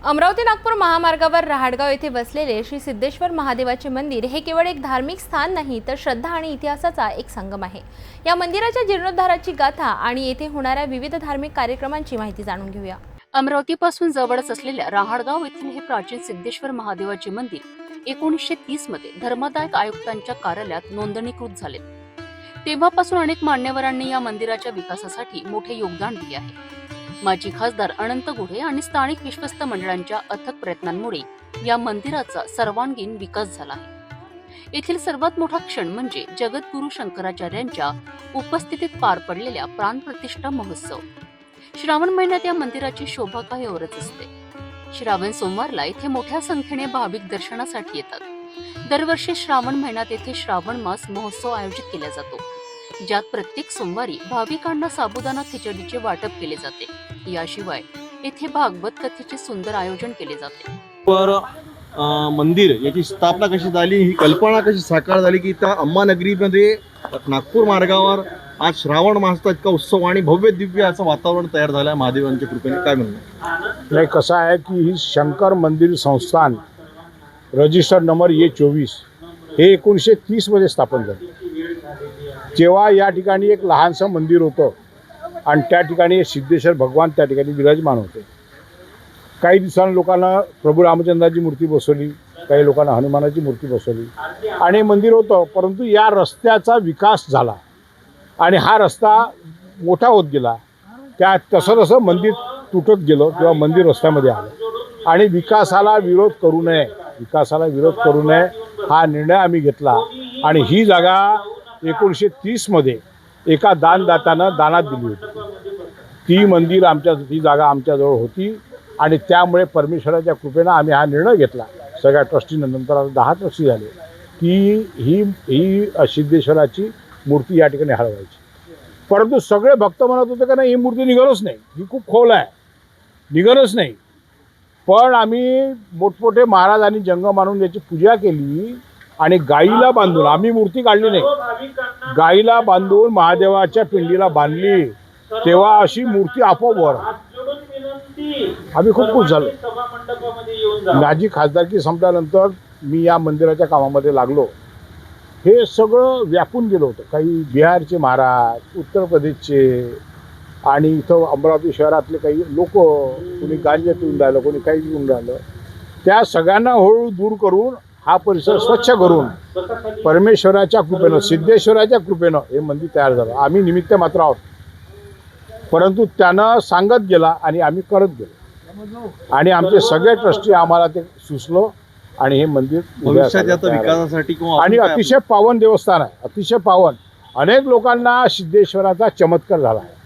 अमरावती नागपूर महामार्गावर रहाटगाव येथे बसलेले श्री सिद्धेश्वर महादेवाचे मंदिर हे केवळ एक धार्मिक स्थान नाही तर श्रद्धा आणि इतिहासाचा एक संगम आहे। या मंदिराच्या जीर्णोद्धाराची गाथा आणि येथे होणाऱ्या विविध धार्मिक कार्यक्रमांची माहिती जाणून घेऊया। अमरावतीपासून जवळच असलेल्या रहाटगाव येथील हे प्राचीन सिद्धेश्वर महादेवाचे मंदिर 1930 मध्ये धर्मदाय आयुक्तांच्या कार्यालयात नोंदणीकृत झाले। तेव्हापासून अनेक मान्यवरांनी या मंदिराच्या विकासासाठी मोठे योगदान दिले आहे। माजी खासदार अनंत गुढे आणि स्थानिक विश्वस्त मंडळांच्या अथक प्रयत्नांमुळे या मंदिराचा सर्वांगीण विकास झाला आहे। येथील सर्वात मोठा क्षण म्हणजे जगद्गुरू शंकराचार्यांच्या उपस्थितीत पार पडलेला प्राणप्रतिष्ठा महोत्सव। श्रावण महिन्यात या मंदिराची शोभा काही औरच असते। श्रावण सोमवारला येथे मोठ्या संख्येने भाविक दर्शनासाठी येतात। दरवर्षी श्रावण महिन्यात येथे श्रावण मास महोत्सव आयोजित केला जातो, ज्यात प्रत्येक सोमवारी भाविकांना साबुदाणा खिचडीचे वाटप केले जाते। याशिवाय येथे भागवत कथेचे सुंदर आयोजन केले जाते। मंदिर याची स्थापना कशी झाली, ही कल्पना कशी साकार झाली की त्या अंबानगरीमध्ये नागपूर मार्गावर आज श्रावण मासाचा इतका उत्सव आणि भव्य दिव्य असं वातावरण तयार झालं आहे महादेवांच्या कृपेने, काय म्हणणं? नाही, कसं आहे की ही शंकर मंदिर संस्थान रजिस्टर नंबर A24 हे 1930 मध्ये स्थापन झाले। जेव्हा या ठिकाणी एक लहानसं मंदिर होतं आणि त्या ठिकाणी सिद्धेश्वर भगवान त्या ठिकाणी विराजमान होते। काही दिवसांनी लोकांना प्रभू रामचंद्राची मूर्ती बसवली, काही लोकांना हनुमानाची मूर्ती बसवली आणि मंदिर होतं। परंतु या रस्त्याचा विकास झाला आणि हा रस्ता मोठा होत गेला। त्या तसं तसं मंदिर तुटत गेलं किंवा मंदिर रस्त्यामध्ये आलं आणि विकासाला विरोध करू नये हा निर्णय आम्ही घेतला आणि ही जागा 1930 मध्ये एका दानदात्यानं दानात दिली होती। ती जागा आमच्याजवळ होती आणि त्यामुळे परमेश्वराच्या कृपेनं आम्ही हा निर्णय घेतला सगळ्या ट्रस्टीनं। नंतर 10 ट्रस्टी झाले की ही सिद्धेश्वराची मूर्ती या ठिकाणी हलवायची। परंतु सगळे भक्त म्हणत होते का नाही, ही मूर्ती निघणच नाही, ही खूप खोल आहे, निघणच नाही। पण आम्ही मोठमोठे महाराज आणि जंगम आणून याची पूजा केली आणि गाईला बांधून, आम्ही मूर्ती काढली नाही, गाईला बांधून महादेवाच्या पिंडीला बांधली, तेव्हा अशी मूर्ती आपोआप वर आम्ही खूप खुश झालो। माझी खासदारकी संपल्यानंतर मी या मंदिराच्या कामामध्ये लागलो। हे सगळं व्यापून गेलं होतं। काही बिहारचे महाराज, उत्तर प्रदेशचे आणि इथं अमरावती शहरातले काही लोक, कोणी गांजा पिऊन राहिलं, कोणी काही पिऊन राहिलं, त्या सगळ्यांना हळू दूर करून हा परिसर स्वच्छ करून परमेश्वराच्या कृपेनं, सिद्धेश्वराच्या कृपेनं हे मंदिर तयार झालं। आम्ही निमित्त मात्र आहोत, परंतु त्यानं सांगत गेला आणि आम्ही करत गेलो आणि आमचे सगळे ट्रस्टी आम्हाला ते सुचलो आणि हे मंदिर विकासासाठी आणि अतिशय पावन देवस्थान आहे, अतिशय पावन। अनेक लोकांना सिद्धेश्वराचा चमत्कार झाला आहे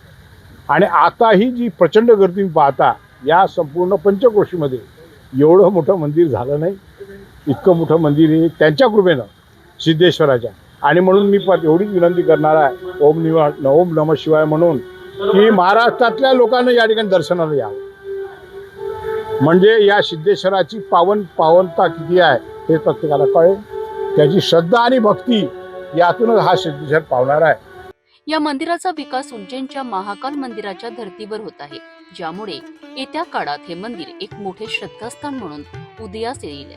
आणि आता ही जी प्रचंड गर्दी पाहता, या संपूर्ण पंचक्रोशीमध्ये एवढं मोठं मंदिर झालं नाही। इतकं मोठं मंदिर आहे त्यांच्या कृपेनं, सिद्धेश्वराच्या। आणि म्हणून मी एवढीच विनंती करणार आहे, ओम नमः शिवाय म्हणून, की महाराष्ट्रातल्या लोकांना या ठिकाणी दर्शनाला यावं, म्हणजे या सिद्धेश्वराची पावनता किती आहे हे प्रत्येकाला कळेल। त्याची श्रद्धा आणि भक्ती यातूनच हा सिद्धेश्वर पावणार आहे। या मंदिराचा विकास उज्जैनच्या महाकाल मंदिराच्या धर्तीवर होत आहे, ज्यामुळे येत्या काळात हे मंदिर एक मोठे श्रद्धास्थान म्हणून उदयास येईल।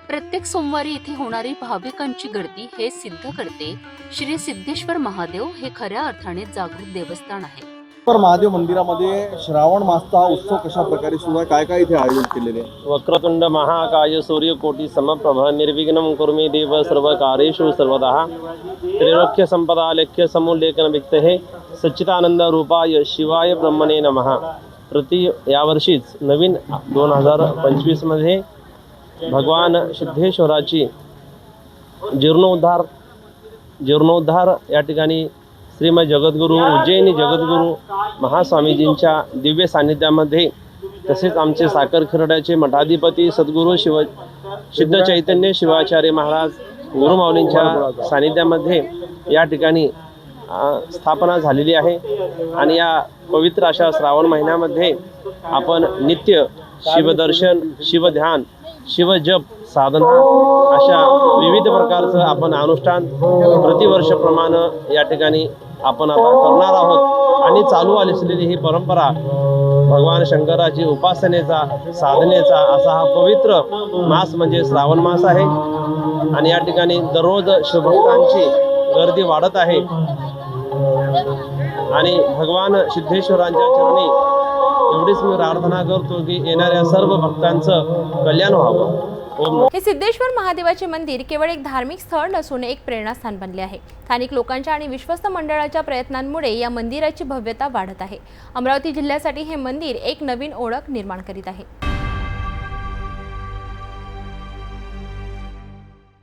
प्रत्येक सोमवारी येथे होणारी भाविकांची गर्दी हे सिद्ध करते श्री सिद्धेश्वर महादेव हे खऱ्या अर्थाने जागृत देवस्थान आहे। तर महादेव मंदिरामध्ये श्रावण मासचा उत्सव कशा प्रकारे सुरू आहे, काय काय इथे आयोजन केलेले? वक्रतुंड महाकाय सूर्यकोटी समप्रभ निर्विघ्नं कुरु देव सर्वकार्येषु सर्वदा त्रैलोक्य संपदा लेख्य समुल्लेखन विक्तहे सच्चिदानंद रूपाय शिवाय ब्रह्मणे नमः। यावर्षीच नवीन 2025 मध्ये भगवान सिद्धेश्वराची जीर्णोद्धार या ठिकाणी श्रीमद जगद्गुरू उज्जैनी जगद्गुरू महास्वामीजींच्या दिव्य सान्निध्यामध्ये, तसेच आमचे साखर खिरड्याचे मठाधिपती सद्गुरू सिद्ध चैतन्य शिवाचार्य महाराज गुरुमाऊलींच्या सान्निध्यामध्ये या ठिकाणी स्थापना झालेली आहे। आणि या पवित्र अशा श्रावण महिन्यामध्ये आपण नित्य शिवदर्शन, शिवध्यान, शिवजप, साधना अशा विविध प्रकारचं आपण अनुष्ठान प्रतिवर्षाप्रमाणे या ठिकाणी आपण आता करणार आहोत आणि चालू असलेली ही परंपरा भगवान शंकराची उपासनेचा साधनेचा असा हा पवित्र मास म्हणजे श्रावण मास आहे आणि या ठिकाणी दररोज शिवभक्तांची गर्दी वाढत आहे आणि भगवान सिद्धेश्वरांच्या चरणी एवढीच मी प्रार्थना करतो की येणाऱ्या सर्व भक्तांचं कल्याण व्हावं. ओम हे सिद्धेश्वर महादेवाचे मंदिर केवळ एक धार्मिक स्थळ नसून एक प्रेरणास्थान बनले आहे. स्थानिक लोकांच्या आणि विश्वस्त मंडळाच्या प्रयत्नांमुळे या मंदिराची भव्यता वाढत आहे. अमरावती जिल्ह्यासाठी हे मंदिर एक नवीन ओळख निर्माण करीत आहे.